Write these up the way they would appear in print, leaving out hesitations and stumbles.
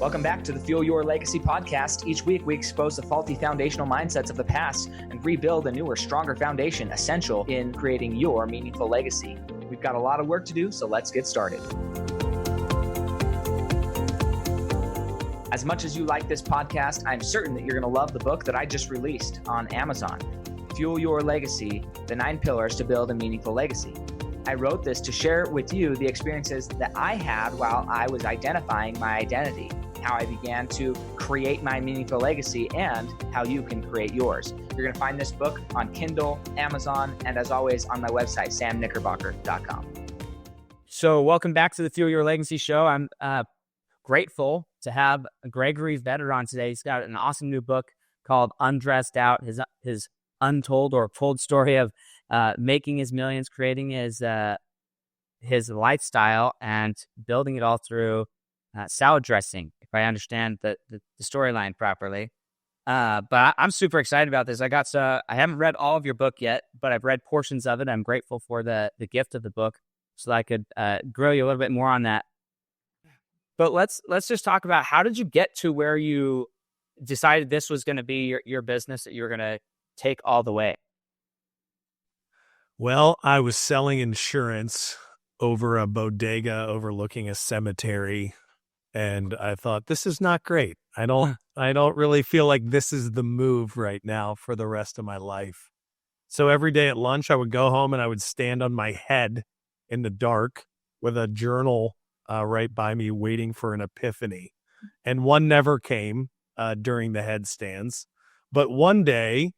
Welcome back to the Fuel Your Legacy podcast. Each week, we expose the faulty foundational mindsets of the past and rebuild a newer, stronger foundation essential in creating your meaningful legacy. We've got a lot of work to do, so let's get started. As much as you like this podcast, I'm certain that you're going to love the book that I just released on Amazon, Fuel Your Legacy, The 9 Pillars to Build a Meaningful Legacy. I wrote this to share with you the experiences that I had while I was identifying my identity, how I began to create my meaningful legacy, and how you can create yours. You're going to find this book on Kindle, Amazon, and as always on my website, samknickerbocker.com. So welcome back to the Fuel Your Legacy show. I'm grateful to have Gregory Vetter on today. He's got an awesome new book called Undressed, his untold or told story of making his millions, creating his lifestyle, and building it all through salad dressing, if I understand the storyline properly. But I'm super excited about this. I haven't read all of your book yet, but I've read portions of it. I'm grateful for the gift of the book so that I could grill you a little bit more on that. But let's just talk about, how did you get to where you decided this was going to be your business that you were going to take all the way? Well, I was selling insurance over a bodega overlooking a cemetery, and I thought, this is not great. I don't really feel like this is the move right now for the rest of my life. So every day at lunch, I would go home and I would stand on my head in the dark with a journal right by me, waiting for an epiphany. And one never came during the headstands. But one day,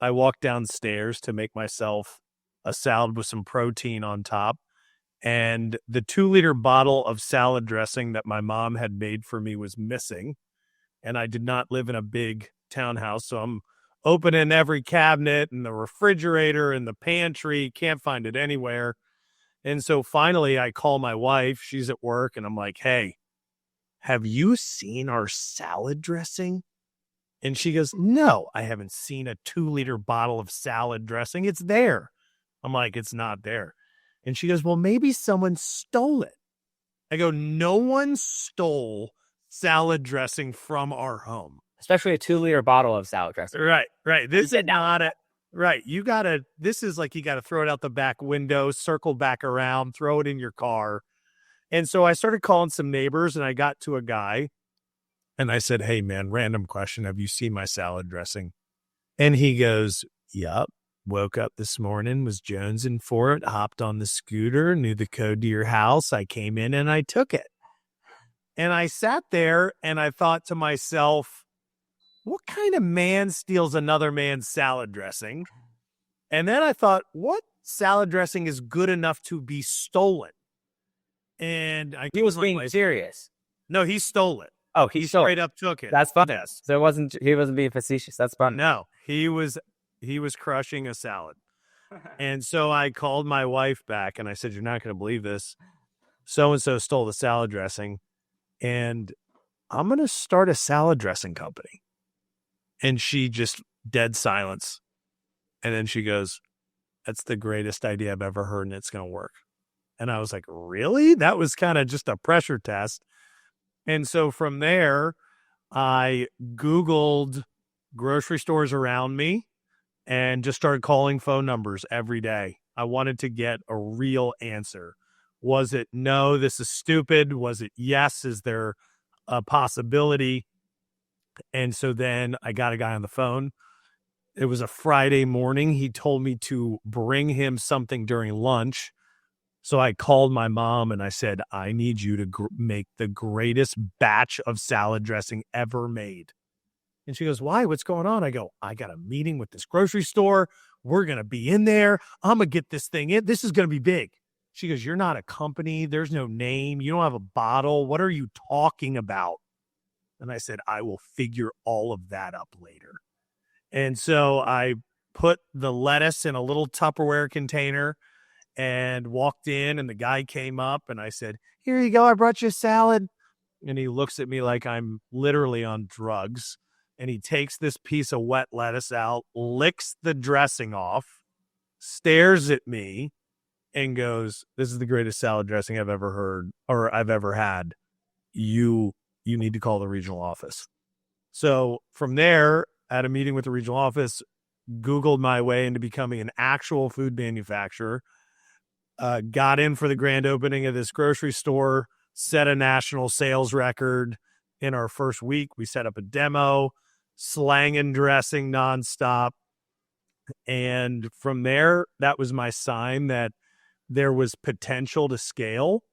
I walked downstairs to make myself a salad with some protein on top, and the 2-liter bottle of salad dressing that my mom had made for me was missing. And I did not live in a big townhouse, so I'm opening every cabinet and the refrigerator and the pantry, can't find it anywhere. And so finally I call my wife, she's at work, and I'm like, hey, have you seen our salad dressing? And she goes, no, I haven't seen a 2-liter bottle of salad dressing. It's there. I'm like, it's not there. And she goes, well, maybe someone stole it. I go, no one stole salad dressing from our home. Especially a 2-liter bottle of salad dressing. Right. This is not it. Right. This is like, you got to throw it out the back window, circle back around, throw it in your car. And so I started calling some neighbors, and I got to a guy and I said, hey man, random question. Have you seen my salad dressing? And he goes, yup. Woke up this morning, was jonesing for it, hopped on the scooter, knew the code to your house. I came in and I took it. And I sat there and I thought to myself, what kind of man steals another man's salad dressing? And then I thought, what salad dressing is good enough to be stolen? And he was being serious. No, he stole it. Oh, he straight up took it. That's fun. So he wasn't being facetious. That's fun. No, he was crushing a salad. And so I called my wife back and I said, you're not going to believe this. So-and-so stole the salad dressing, and I'm going to start a salad dressing company. And she just dead silence. And then she goes, that's the greatest idea I've ever heard, and it's going to work. And I was like, really? That was kind of just a pressure test. And so from there, I Googled grocery stores around me and just started calling phone numbers every day. I wanted to get a real answer. Was it no, this is stupid? Was it yes, is there a possibility? And so then I got a guy on the phone. It was a Friday morning. He told me to bring him something during lunch. So I called my mom and I said, I need you to make the greatest batch of salad dressing ever made. And she goes, why? What's going on? I go, I got a meeting with this grocery store. We're going to be in there. I'm going to get this thing in. This is going to be big. She goes, you're not a company. There's no name. You don't have a bottle. What are you talking about? And I said, I will figure all of that up later. And so I put the lettuce in a little Tupperware container and walked in, and the guy came up and I said, here you go. I brought you a salad. And he looks at me like I'm literally on drugs. And he takes this piece of wet lettuce out, licks the dressing off, stares at me, and goes, this is the greatest salad dressing I've ever heard or I've ever had. You you need to call the regional office. So from there, at a meeting with the regional office, Googled my way into becoming an actual food manufacturer, got in for the grand opening of this grocery store, set a national sales record in our first week. We set up a demo, slang and dressing nonstop. And from there, that was my sign that there was potential to scale,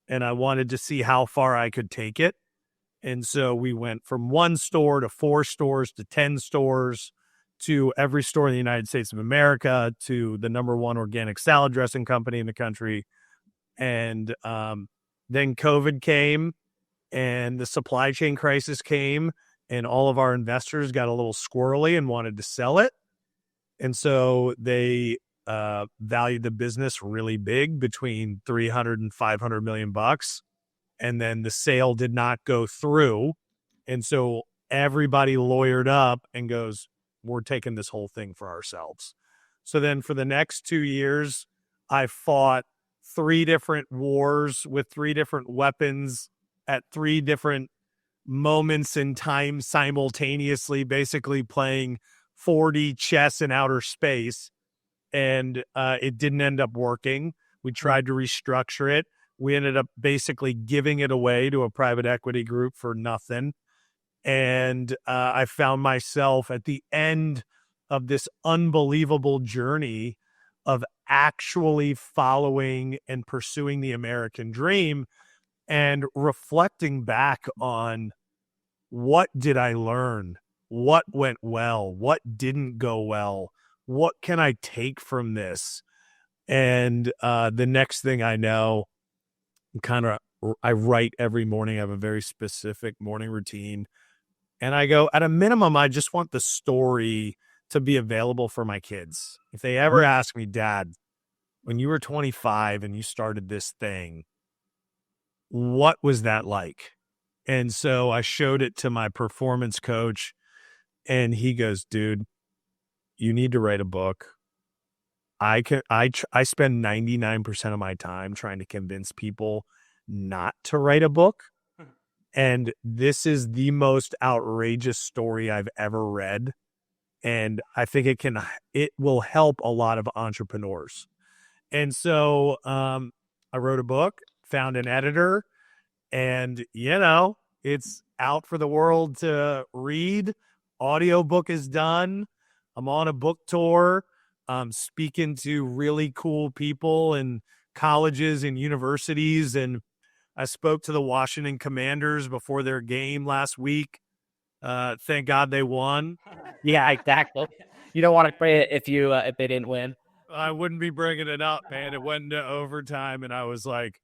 and I wanted to see how far I could take it. And so we went from 1 store to 4 stores to 10 stores to every store in the United States of America, to the #1 organic salad dressing company in the country. And then COVID came and the supply chain crisis came, and all of our investors got a little squirrely and wanted to sell it. And so they valued the business really big, between 300 and 500 million bucks. And then the sale did not go through. And so everybody lawyered up and goes, we're taking this whole thing for ourselves. So then for the next 2 years, I fought 3 different wars with 3 different weapons at 3 different moments in time simultaneously, basically playing 4D chess in outer space. And it didn't end up working. We tried to restructure it. We ended up basically giving it away to a private equity group for nothing. And I found myself at the end of this unbelievable journey of actually following and pursuing the American dream, and reflecting back on, what did I learn? What went well? What didn't go well? What can I take from this? And the next thing I know, I write every morning. I have a very specific morning routine. And I go, at a minimum, I just want the story to be available for my kids. If they ever ask me, Dad, when you were 25 and you started this thing, what was that like? And so I showed it to my performance coach, and he goes, dude, you need to write a book. I spend 99% of my time trying to convince people not to write a book. And this is the most outrageous story I've ever read. And I think it will help a lot of entrepreneurs. And so I wrote a book, found an editor, and, it's out for the world to read. Audiobook is done. I'm on a book tour. Speaking to really cool people in colleges and universities. And I spoke to the Washington Commanders before their game last week. Thank God they won. Yeah, exactly. You don't want to pray it if they didn't win. I wouldn't be bringing it up, man. It went into overtime, and I was like,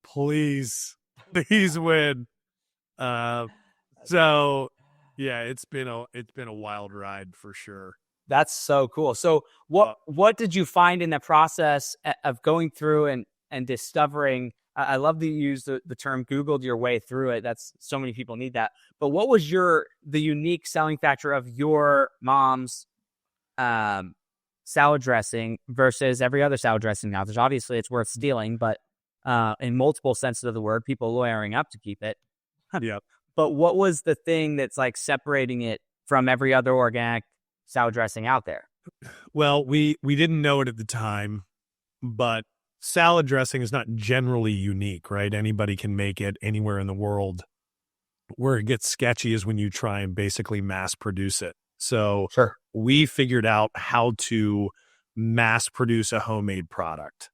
please win. So yeah, it's been a wild ride for sure. That's so cool. So what did you find in the process of going through and discovering? I love that you use the term Googled your way through it. That's, so many people need that. But what was the unique selling factor of your mom's salad dressing versus every other salad dressing out there? Obviously, it's worth stealing, but in multiple senses of the word, people lawyering up to keep it. Yeah. But what was the thing that's like separating it from every other organic salad dressing out there? Well, we didn't know it at the time, but salad dressing is not generally unique, right? Anybody can make it anywhere in the world. Where it gets sketchy is when you try and basically mass produce it. So Sure. We figured out how to mass produce a homemade product.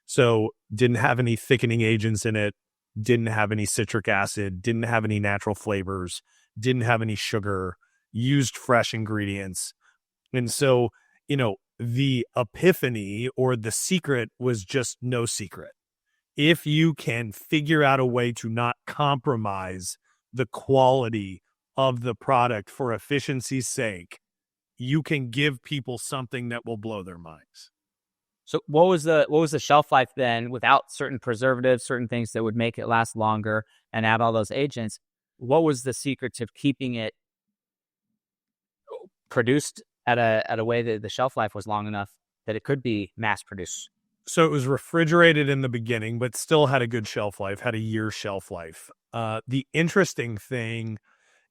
So didn't have any thickening agents in it, didn't have any citric acid, didn't have any natural flavors, didn't have any sugar, used fresh ingredients. And so, the epiphany or the secret was just no secret. If you can figure out a way to not compromise the quality of the product for efficiency's sake, you can give people something that will blow their minds. So what was the shelf life then, without certain preservatives, certain things that would make it last longer and add all those agents? What was the secret to keeping it produced at a way that the shelf life was long enough that it could be mass produced? So it was refrigerated in the beginning, but still had a good shelf life, had a year shelf life. The interesting thing,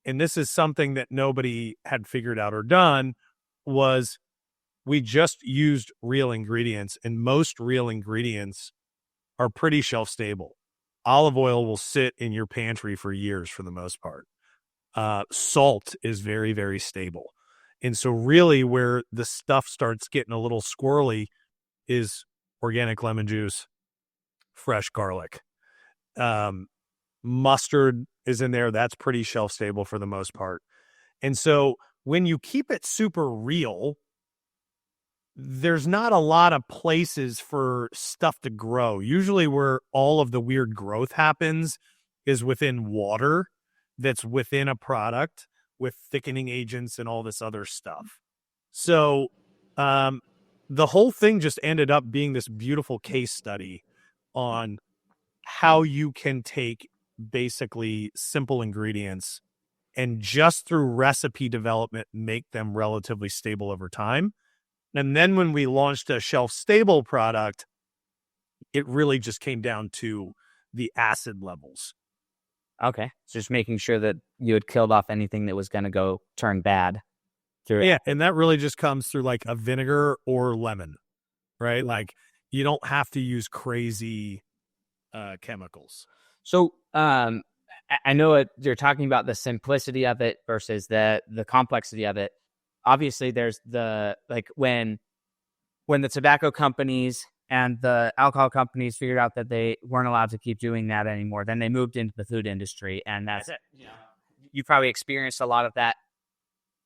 and this is something that nobody had figured out or done, was we just used real ingredients, and most real ingredients are pretty shelf stable. Olive oil will sit in your pantry for years for the most part. Salt is very, very stable. And so really where the stuff starts getting a little squirrely is organic lemon juice, fresh garlic. Mustard is in there. That's pretty shelf stable for the most part. And so when you keep it super real, there's not a lot of places for stuff to grow. Usually where all of the weird growth happens is within water that's within a product with thickening agents and all this other stuff. So the whole thing just ended up being this beautiful case study on how you can take basically simple ingredients and just through recipe development make them relatively stable over time. And then when we launched a shelf-stable product, it really just came down to the acid levels. Okay. So just making sure that you had killed off anything that was going to go turn bad. Yeah, and that really just comes through like a vinegar or lemon, right? Like you don't have to use crazy chemicals. So I know you're talking about the simplicity of it versus the complexity of it. Obviously, there's the like when the tobacco companies and the alcohol companies figured out that they weren't allowed to keep doing that anymore, then they moved into the food industry, and that's it. You know, you probably experienced a lot of that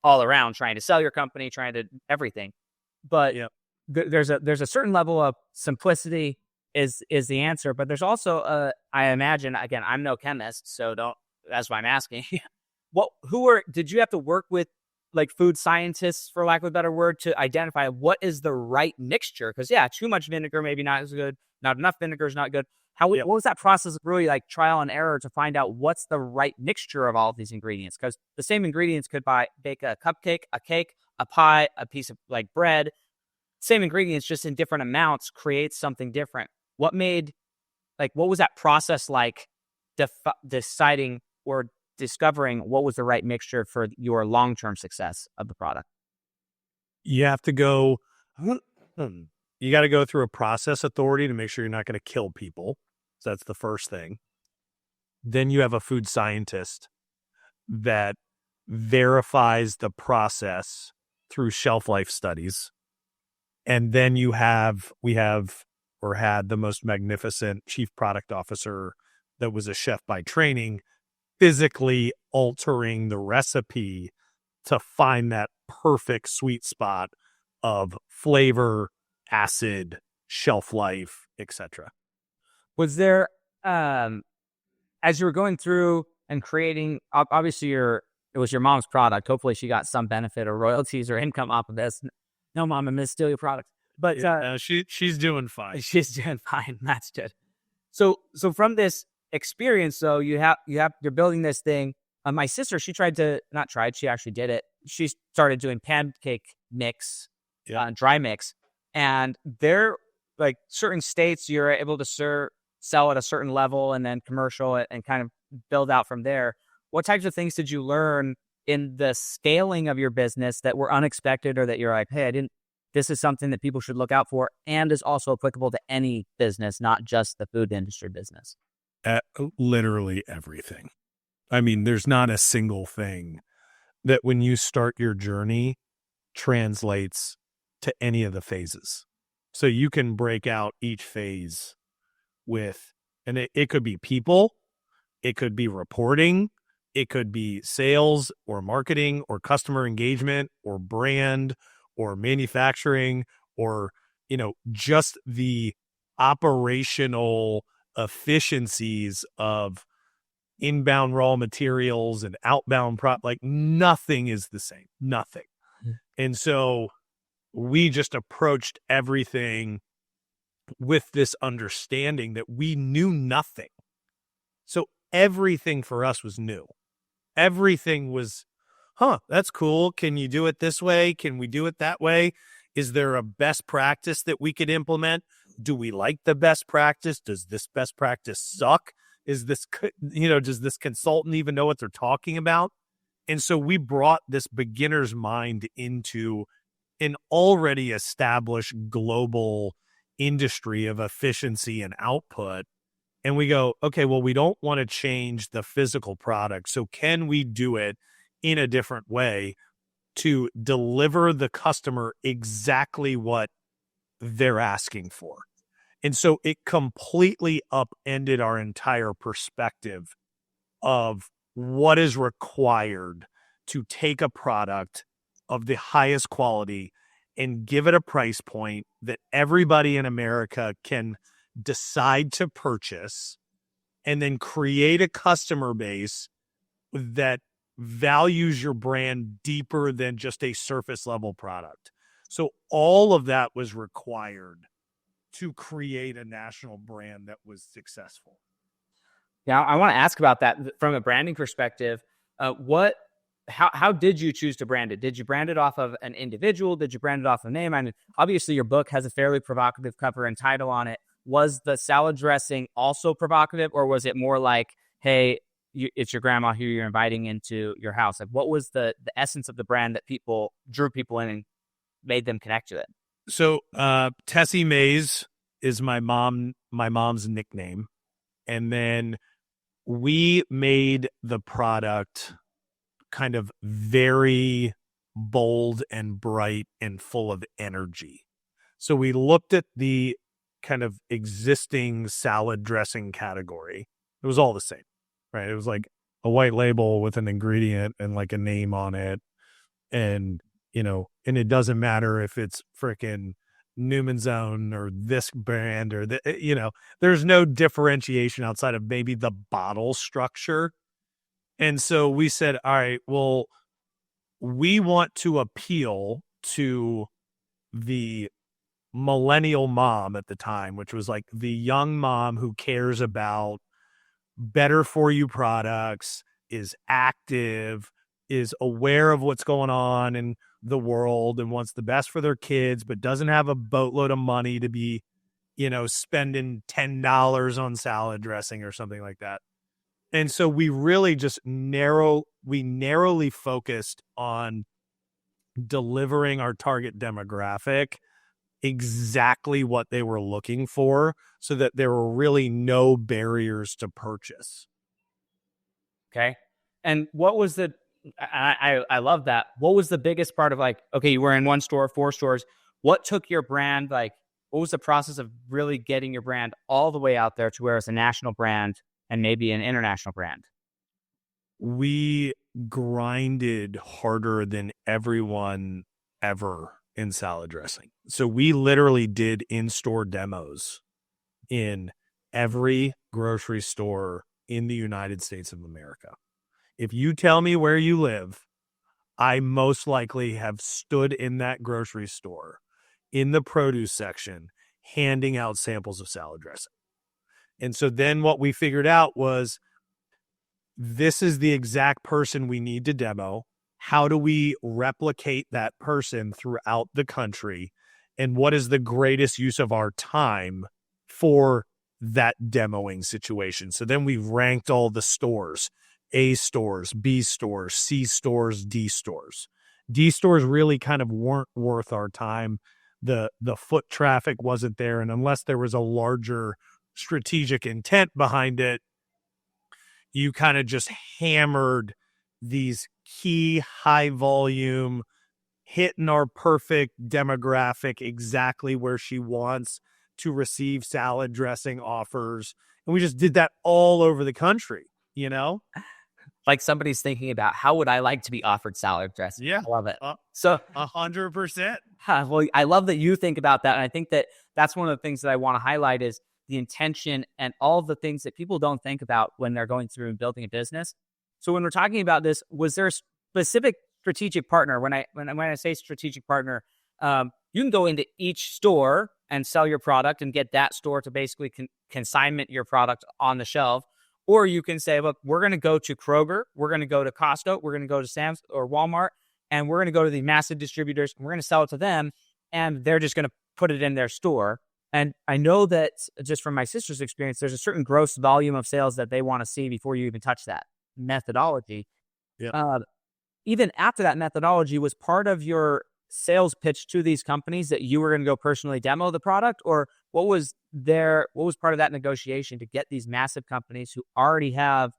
all around, trying to sell your company, trying to everything. But there's a certain level of simplicity is the answer, but there's also I imagine, again, I'm no chemist, so that's why I'm asking. Did you have to work with like food scientists, for lack of a better word, to identify what is the right mixture? Because too much vinegar maybe not as good, not enough vinegar is not good. What was that process of really like trial and error to find out what's the right mixture of all of these ingredients? Because the same ingredients could bake a cupcake, a cake, a pie, a piece of like bread. Same ingredients, just in different amounts, creates something different. What was that process like deciding or discovering what was the right mixture for your long-term success of the product? You have to go, you got to go through a process authority to make sure you're not going to kill people. So that's the first thing. Then you have a food scientist that verifies the process through shelf life studies. And then we had the most magnificent chief product officer that was a chef by training, physically altering the recipe to find that perfect sweet spot of flavor, acid, shelf life, etc. Was there, as you were going through and creating, obviously it was your mom's product. Hopefully she got some benefit or royalties or income off of this. No, Mom, I'm going to steal your product. But she's doing fine. She's doing fine. That's good. So from this experience, though, you're building this thing. My sister, she actually did it. She started doing pancake mix, dry mix, and they're like certain states you're able to sell at a certain level, and then commercial and kind of build out from there. What types of things did you learn in the scaling of your business that were unexpected, or that you're like, hey, this is something that people should look out for and is also applicable to any business, not just the food industry business? Literally everything. I mean, there's not a single thing that when you start your journey translates to any of the phases. So you can break out each phase and it could be people, it could be reporting, it could be sales or marketing or customer engagement or brand or manufacturing or, just the operational efficiencies of inbound raw materials and outbound like nothing is the same, nothing. And so we just approached everything with this understanding that we knew nothing. So everything for us was new. Everything was, that's cool. Can you do it this way? Can we do it that way? Is there a best practice that we could implement? do we like the best practice? Does this best practice suck? Is this, does this consultant even know what they're talking about? And so we brought this beginner's mind into an already established global industry of efficiency and output. And we go, okay, well, we don't want to change the physical product. So can we do it in a different way to deliver the customer exactly what they're asking for? And so it completely upended our entire perspective of what is required to take a product of the highest quality and give it a price point that everybody in America can decide to purchase, and then create a customer base that values your brand deeper than just a surface level product. So all of that was required to create a national brand that was successful. Yeah, I want to ask about that from a branding perspective. How did you choose to brand it? Did you brand it off of an individual? Did you brand it off a name? I mean, obviously your book has a fairly provocative cover and title on it. Was the salad dressing also provocative, or was it more like, hey, it's your grandma who you're inviting into your house? Like, what was the essence of the brand that drew people in and made them connect to it? So Tessie Mae is my mom's nickname. And then we made the product kind of very bold and bright and full of energy. So we looked at the kind of existing salad dressing category. It was all the same, right? It was like a white label with an ingredient and like a name on it. And, and it doesn't matter if it's freaking Newman's Own or this brand or there's no differentiation outside of maybe the bottle structure. And so we said, all right, well, we want to appeal to the millennial mom at the time, which was like the young mom who cares about better for you products, is active, is aware of what's going on in the world and wants the best for their kids, but doesn't have a boatload of money to be, spending $10 on salad dressing or something like that. And so we really just narrowly focused on delivering our target demographic exactly what they were looking for, so that there were really no barriers to purchase. Okay. And what was I love that. What was the biggest part of, like, okay, you were in one store, 4 stores. What took your brand, like, what was the process of really getting your brand all the way out there to where it's a national brand and maybe an international brand? We grinded harder than everyone ever in salad dressing. So we literally did in-store demos in every grocery store in the United States of America. If you tell me where you live, I most likely have stood in that grocery store in the produce section handing out samples of salad dressing. And so then what we figured out was, this is the exact person we need to demo. How do we replicate that person throughout the country? And what is the greatest use of our time for that demoing situation? So then we ranked all the stores: A stores, B stores, C stores, D stores. D stores really kind of weren't worth our time. The foot traffic wasn't there. And unless there was a larger strategic intent behind it, you kind of just hammered these key high volume, hitting our perfect demographic exactly where she wants to receive salad dressing offers. And we just did that all over the country, Like somebody's thinking about, how would I like to be offered salad dressing? Yeah. I love it. So 100%. Well, I love that you think about that. And I think that that's one of the things that I want to highlight is the intention and all the things that people don't think about when they're going through and building a business. So when we're talking about this, was there a specific strategic partner? When I say strategic partner, you can go into each store and sell your product and get that store to basically consignment your product on the shelf. Or you can say, look, we're going to go to Kroger, we're going to go to Costco, we're going to go to Sam's or Walmart, and we're going to go to the massive distributors, and we're going to sell it to them, and they're just going to put it in their store. And I know that just from my sister's experience, there's a certain gross volume of sales that they want to see before you even touch that methodology. Yeah. Even after that methodology, was part of your sales pitch to these companies that you were going to go personally demo the product, or what was part of that negotiation to get these massive companies who already have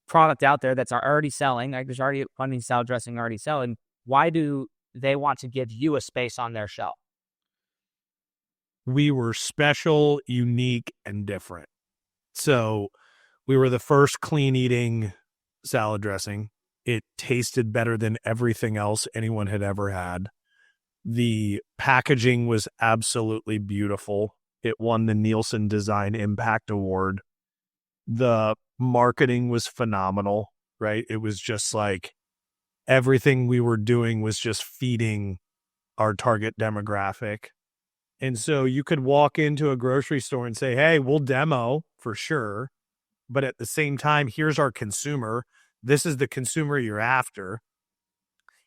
product out there that's already selling, like there's already funding salad dressing already selling, why do they want to give you a space on their shelf? We were special, unique, and different. So we were the first clean eating salad dressing. It tasted better than everything else anyone had ever had. The packaging was absolutely beautiful. It won the Nielsen Design Impact Award. The marketing was phenomenal, right? It was just like everything we were doing was just feeding our target demographic. And so you could walk into a grocery store and say, hey, we'll demo for sure. But at the same time, here's our consumer. This is the consumer you're after.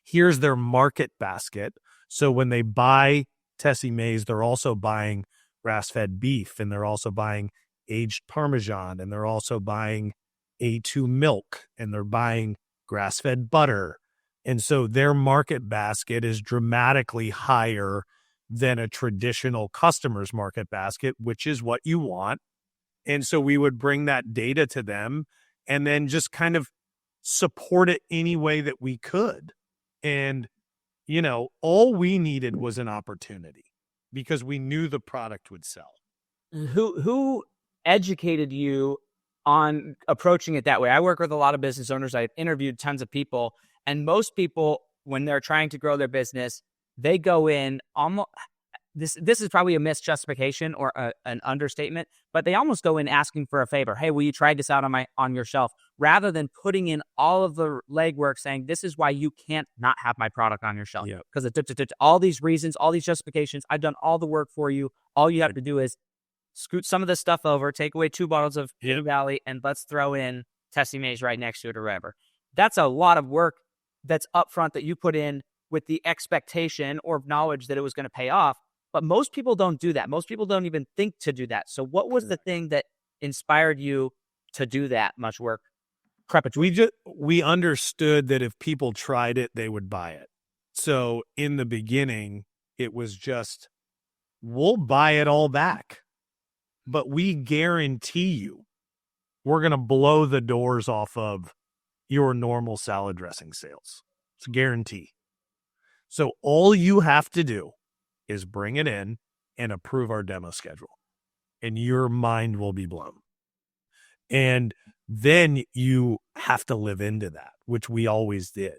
Here's their market basket. So when they buy Tessie Mae's, they're also buying grass-fed beef, and they're also buying aged Parmesan, and they're also buying A2 milk, and they're buying grass-fed butter. And so their market basket is dramatically higher than a traditional customer's market basket, which is what you want. And so we would bring that data to them and then just kind of support it any way that we could. And, you know, all we needed was an opportunity because we knew the product would sell. Who educated you on approaching it that way? I work with a lot of business owners. I've interviewed tons of people, and most people, when they're trying to grow their business, they go in almost, this is probably a misjustification or an understatement, but they almost go in asking for a favor. Hey, will you try this out on your shelf? Rather than putting in all of the legwork saying, this is why you can't not have my product on your shelf. Because all these reasons, all these justifications, I've done all the work for you. All you have to do is scoot some of this stuff over, take away 2 bottles of Blue Valley, and let's throw in Tessie Mae's right next to it or whatever. That's a lot of work that's upfront that you put in with the expectation or knowledge that it was going to pay off. But most people don't do that. Most people don't even think to do that. So what was the thing that inspired you to do that much work? We understood that if people tried it, they would buy it. So in the beginning, it was just, we'll buy it all back. But we guarantee you, we're going to blow the doors off of your normal salad dressing sales. It's a guarantee. So all you have to do is bring it in and approve our demo schedule, and your mind will be blown. And then you have to live into that, which we always did.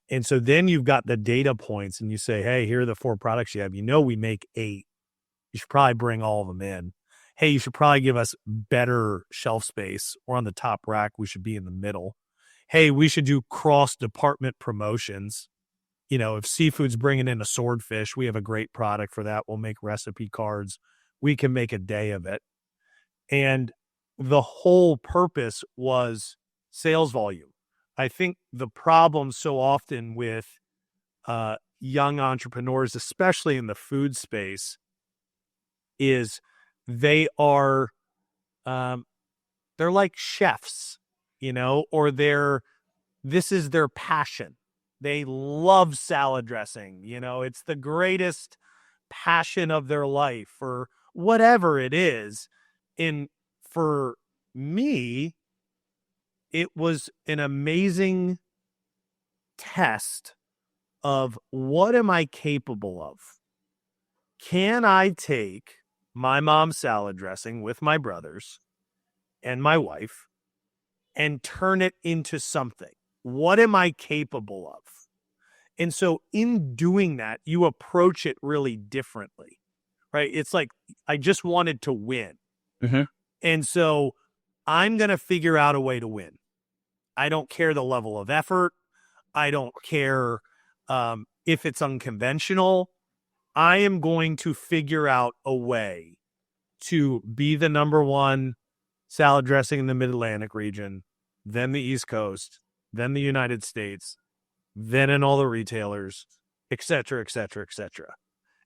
And so then you've got the data points and you say, hey, here are the 4 products you have. You know, we make 8. You should probably bring all of them in. Hey, you should probably give us better shelf space. We're on the top rack. We should be in the middle. Hey, we should do cross-department promotions. You know, if seafood's bringing in a swordfish, we have a great product for that. We'll make recipe cards. We can make a day of it. And the whole purpose was sales volume. I think the problem so often with young entrepreneurs, especially in the food space, is they are they're like chefs, you know, or this is their passion. They love salad dressing, you know, it's the greatest passion of their life or whatever it is. And for me, it was an amazing test of what am I capable of? Can I take my mom's salad dressing with my brothers and my wife and turn it into something? What am I capable of? And so in doing that, you approach it really differently, right? It's like, I just wanted to win. Mm-hmm. And so I'm going to figure out a way to win. I don't care the level of effort. I don't care if it's unconventional. I am going to figure out a way to be the number 1 salad dressing in the Mid-Atlantic region, then the East Coast, then the United States, then in all the retailers, et cetera, et cetera, et cetera.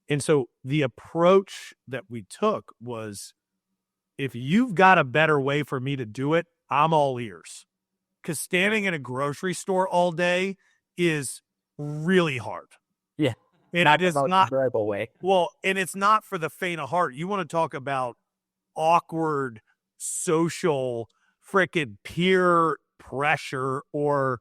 And so the approach that we took was, if you've got a better way for me to do it, I'm all ears. Because standing in a grocery store all day is really hard. Yeah. And Not it is the most not, enjoyable way. well, and it's not for the faint of heart. You want to talk about awkward social frickin' peer pressure or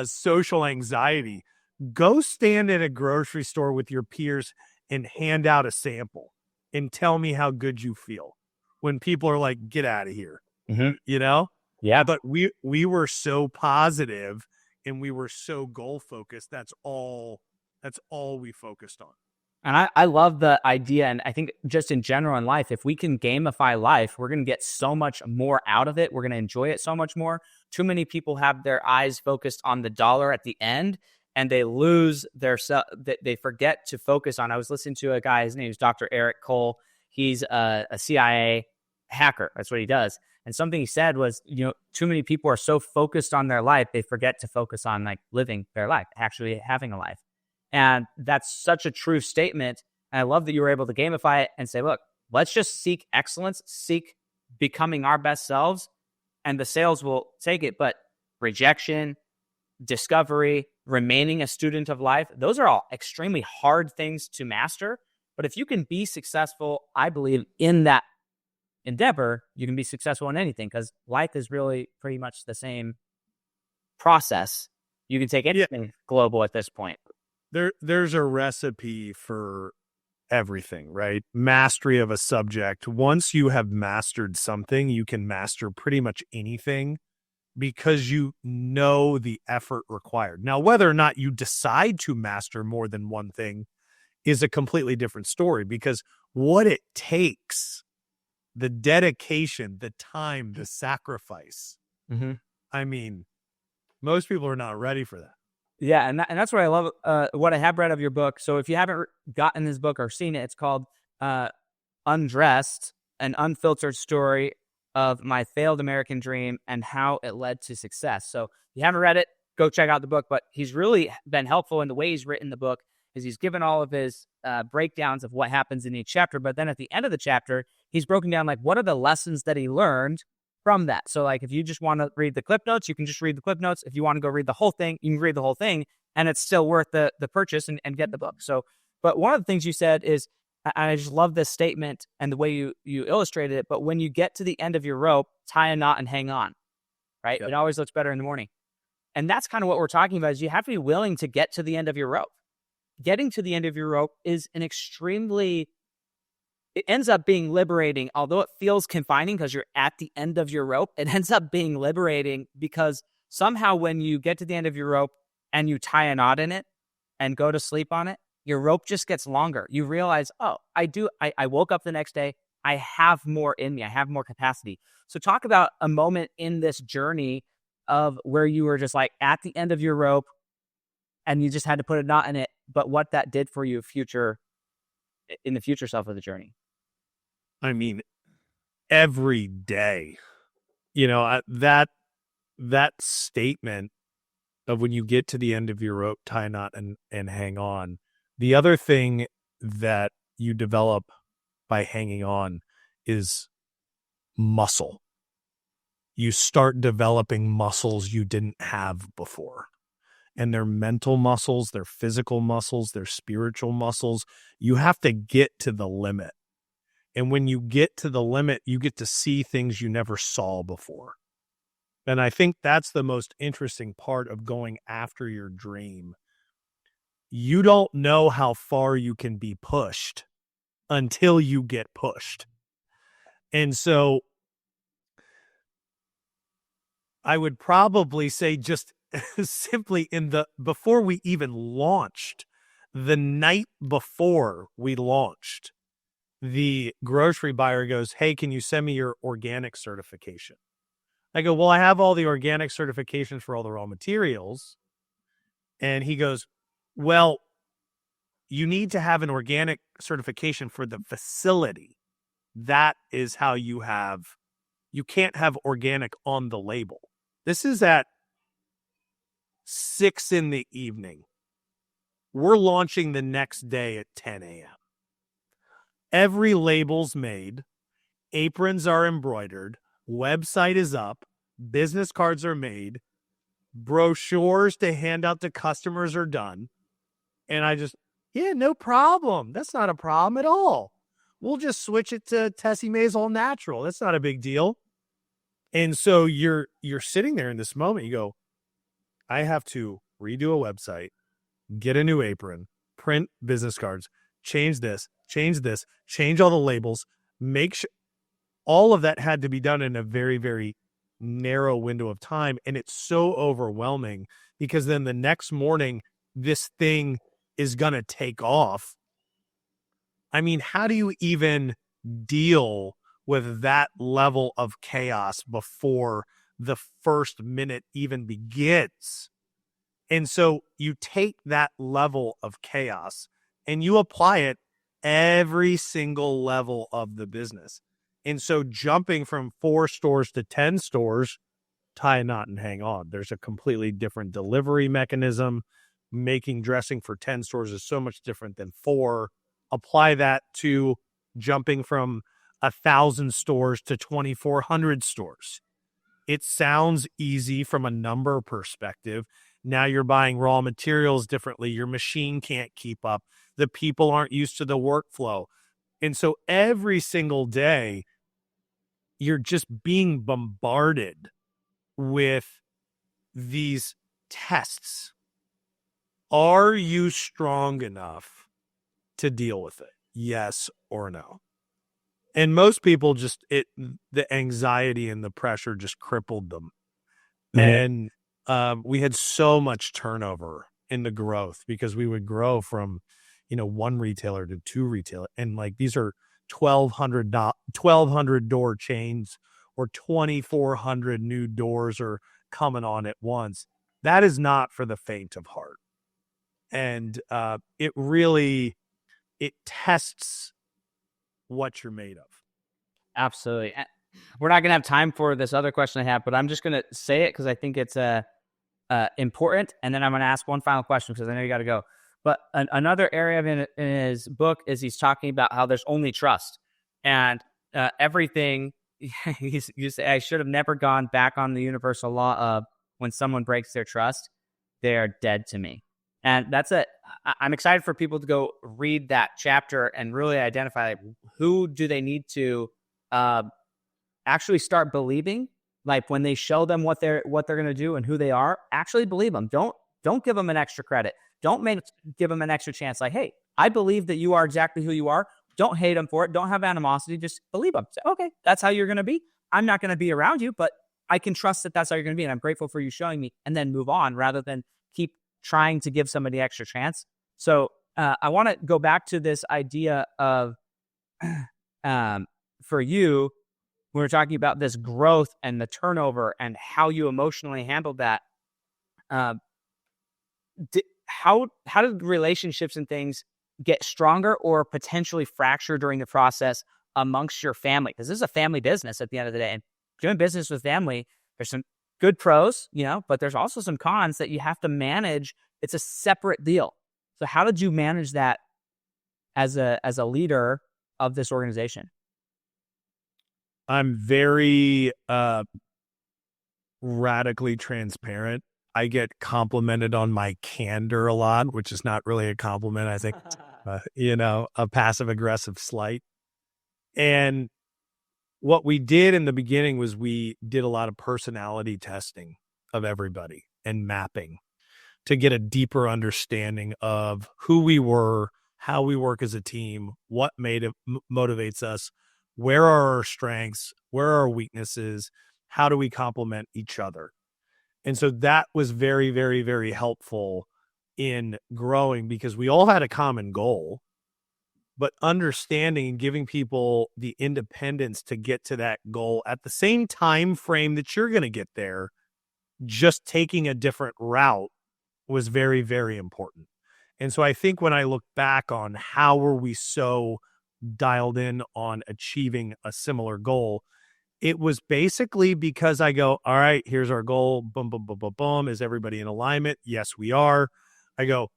social anxiety. Go stand at a grocery store with your peers and hand out a sample and tell me how good you feel when people are like, get out of here, you know? Yeah. But we were so positive and we were so goal focused. That's all we focused on. And I love the idea. And I think just in general in life, if we can gamify life, we're going to get so much more out of it. We're going to enjoy it so much more. Too many people have their eyes focused on the dollar at the end, and they lose they forget to focus on. I was listening to a guy, his name is Dr. Eric Cole. He's a CIA hacker. That's what he does. And something he said was, too many people are so focused on their life, they forget to focus on like living their life, actually having a life. And that's such a true statement. And I love that you were able to gamify it and say, look, let's just seek excellence, seek becoming our best selves, and the sales will take it. But rejection, discovery, remaining a student of life, those are all extremely hard things to master. But if you can be successful, I believe, in that endeavor, you can be successful in anything, because life is really pretty much the same process. You can take anything global at this point. There's a recipe for everything, right? Mastery of a subject. Once you have mastered something, you can master pretty much anything because you know the effort required. Now, whether or not you decide to master more than one thing is a completely different story, because what it takes, the dedication, the time, the sacrifice. I mean, most people are not ready for that. Yeah, and that's what I love, what I have read of your book. So if you haven't gotten this book or seen it, it's called Undressed, an unfiltered story of my failed American dream and how it led to success. So if you haven't read it, go check out the book. But he's really been helpful in the way he's written the book, is he's given all of his breakdowns of what happens in each chapter. But then at the end of the chapter, he's broken down like, what are the lessons that he learned from that. So like, if you just want to read the clip notes, you can just read the clip notes. If you want to go read the whole thing, you can read the whole thing, and it's still worth the purchase and get the book. So, but one of the things you said is, I just love this statement and the way you illustrated it, but when you get to the end of your rope, tie a knot and hang on, right? Yep. It always looks better in the morning. And that's kind of what we're talking about, is you have to be willing to get to the end of your rope. Getting to the end of your rope is an extremely, it ends up being liberating. Although it feels confining because you're at the end of your rope, it ends up being liberating, because somehow when you get to the end of your rope and you tie a knot in it and go to sleep on it, your rope just gets longer. You realize, oh, I woke up the next day, I have more in me, I have more capacity. So talk about a moment in this journey of where you were just like at the end of your rope and you just had to put a knot in it, but what that did for you in the future self of the journey. I mean, every day, that statement of when you get to the end of your rope, tie a knot and hang on. The other thing that you develop by hanging on is muscle. You start developing muscles you didn't have before. And they're mental muscles, they're physical muscles, they're spiritual muscles. You have to get to the limit. And when you get to the limit, you get to see things you never saw before. And I think that's the most interesting part of going after your dream. You don't know how far you can be pushed until you get pushed. And so I would probably say, just simply before we even launched, the night before we launched, the grocery buyer goes, "Hey, can you send me your organic certification?" I go, "Well, I have all the organic certifications for all the raw materials." And he goes, "Well, you need to have an organic certification for the facility. That is how you can't have organic on the label." This is at 6 p.m. We're launching the next day at 10 a.m. Every label's made, aprons are embroidered, website is up, business cards are made, brochures to hand out to customers are done. And I just, yeah, no problem. That's not a problem at all. We'll just switch it to Tessie Mae's All Natural. That's not a big deal. And so you're sitting there in this moment. You go, I have to redo a website, get a new apron, print business cards, change this, change all the labels, make sure all of that had to be done in a very, very narrow window of time. And it's so overwhelming because then the next morning, this thing is going to take off. I mean, how do you even deal with that level of chaos before the first minute even begins? And so you take that level of chaos and you apply it every single level of the business. And so jumping from 4 stores to 10 stores, tie a knot and hang on. There's a completely different delivery mechanism. Making dressing for 10 stores is so much different than 4. Apply that to jumping from 1,000 stores to 2,400 stores. It sounds easy from a number perspective. Now you're buying raw materials differently. Your machine can't keep up. The people aren't used to the workflow. And so every single day, you're just being bombarded with these tests. Are you strong enough to deal with it? Yes or no? And most people just, the anxiety and the pressure just crippled them. Mm-hmm. And we had so much turnover in the growth because we would grow from, 1 retailer to 2 retailers. And like, these are 1,200 door chains or 2,400 new doors are coming on at once. That is not for the faint of heart. And it tests what you're made of. Absolutely. We're not going to have time for this other question I have, but I'm just going to say it because I think it's important. And then I'm going to ask one final question because I know you got to go. But another area in his book is he's talking about how there's only trust. And everything, you say, I should have never gone back on the universal law of when someone breaks their trust, they are dead to me. And I'm excited for people to go read that chapter and really identify who do they need to actually start believing. Like when they show them what they're going to do and who they are, actually believe them. Don't give them an extra credit. Don't give them an extra chance. Like, hey, I believe that you are exactly who you are. Don't hate them for it. Don't have animosity. Just believe them. Say, okay, that's how you're going to be. I'm not going to be around you, but I can trust that that's how you're going to be. And I'm grateful for you showing me, and then move on rather than keep trying to give somebody extra chance. So I want to go back to this idea of, for you, we were talking about this growth and the turnover and how you emotionally handled that. How did relationships and things get stronger or potentially fracture during the process amongst your family? Because this is a family business at the end of the day. And doing business with family, there's some good pros, but there's also some cons that you have to manage. It's a separate deal. So how did you manage that as a leader of this organization? I'm very radically transparent. I get complimented on my candor a lot, which is not really a compliment. I think, a passive aggressive slight. And what we did in the beginning was we did a lot of personality testing of everybody and mapping to get a deeper understanding of who we were, how we work as a team, what motivates us, where are our strengths, where are our weaknesses, how do we complement each other. And so that was very, very, very helpful in growing because we all had a common goal, but understanding and giving people the independence to get to that goal at the same time frame that you're going to get there, just taking a different route was very, very important. And so I think when I look back on how were we so dialed in on achieving a similar goal, it was basically because I go, all right, here's our goal. Boom, boom, boom, boom, boom. Is everybody in alignment? Yes, we are. I go,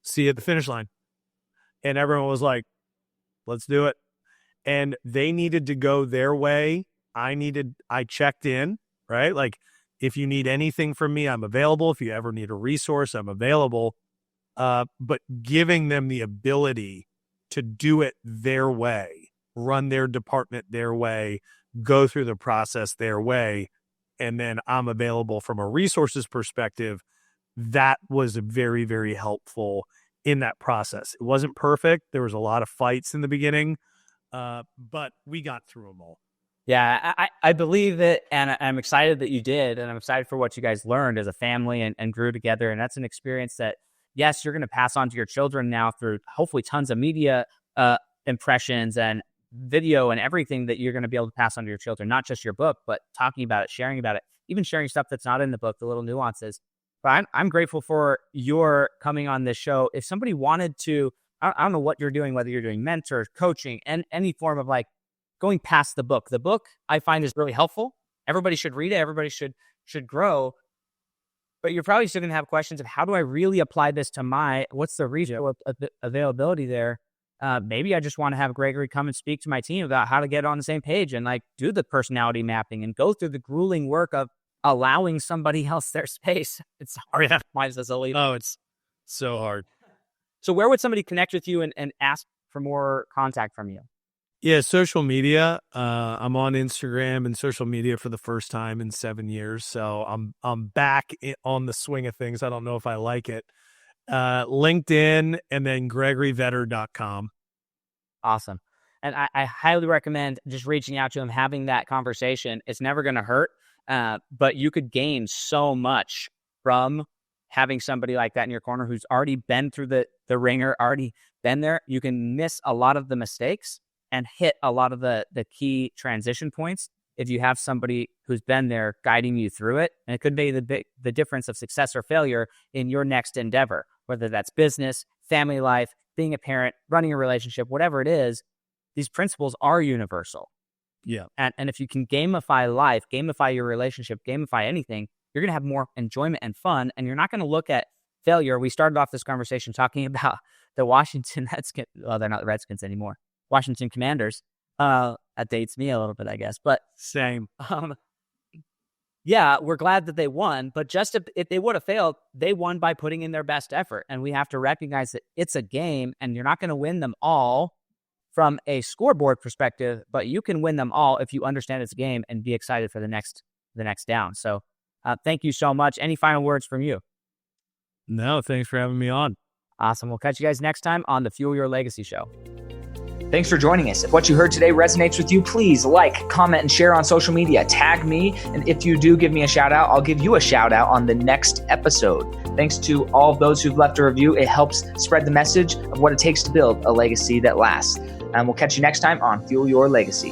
see you at the finish line. And everyone was like, let's do it. And they needed to go their way. I checked in, right? Like, if you need anything from me, I'm available. If you ever need a resource, I'm available. But giving them the ability to do it their way, run their department their way, go through the process their way, and then I'm available from a resources perspective, that was very, very helpful in that process. It wasn't perfect. There was a lot of fights in the beginning, but we got through them all. Yeah, I believe it, and I'm excited that you did, and I'm excited for what you guys learned as a family and grew together. And that's an experience that, yes, you're going to pass on to your children now through hopefully tons of media impressions and video and everything that you're going to be able to pass on to your children, not just your book, but talking about it, sharing about it, even sharing stuff that's not in the book, the little nuances. But I'm grateful for your coming on this show. If somebody wanted to, I don't know what you're doing, whether you're doing mentor, coaching, and any form of like going past the book. The book I find is really helpful. Everybody should read it. Everybody should grow. But you're probably still going to have questions of how do I really apply this to what's the region availability there? Maybe I just want to have Gregory come and speak to my team about how to get on the same page and like do the personality mapping and go through the grueling work of allowing somebody else their space. It's hard. Yeah. Mine as a leader. Oh, it's so hard. So where would somebody connect with you and ask for more contact from you? Yeah, social media. I'm on Instagram and social media for the first time in 7 years. So I'm back on the swing of things. I don't know if I like it. LinkedIn and then GregoryVetter.com. Awesome. And I highly recommend just reaching out to him, having that conversation. It's never going to hurt, but you could gain so much from having somebody like that in your corner who's already been through the ringer, already been there. You can miss a lot of the mistakes and hit a lot of the key transition points if you have somebody who's been there guiding you through it. And it could be the difference of success or failure in your next endeavor, whether that's business, family life, being a parent, running a relationship, whatever it is. These principles are universal. Yeah. And if you can gamify life, gamify your relationship, gamify anything, you're going to have more enjoyment and fun. And you're not going to look at failure. We started off this conversation talking about the Washington Redskins. Well, they're not the Redskins anymore. Washington Commanders. That dates me a little bit, I guess. But same. Yeah, we're glad that they won. But just if they would have failed, they won by putting in their best effort. And we have to recognize that it's a game and you're not going to win them all from a scoreboard perspective, but you can win them all if you understand it's a game and be excited for the next down. So thank you so much. Any final words from you? No, thanks for having me on. Awesome. We'll catch you guys next time on the Fuel Your Legacy Show. Thanks for joining us. If what you heard today resonates with you, please like, comment, and share on social media. Tag me. And if you do give me a shout out, I'll give you a shout out on the next episode. Thanks to all of those who've left a review. It helps spread the message of what it takes to build a legacy that lasts. And we'll catch you next time on Fuel Your Legacy.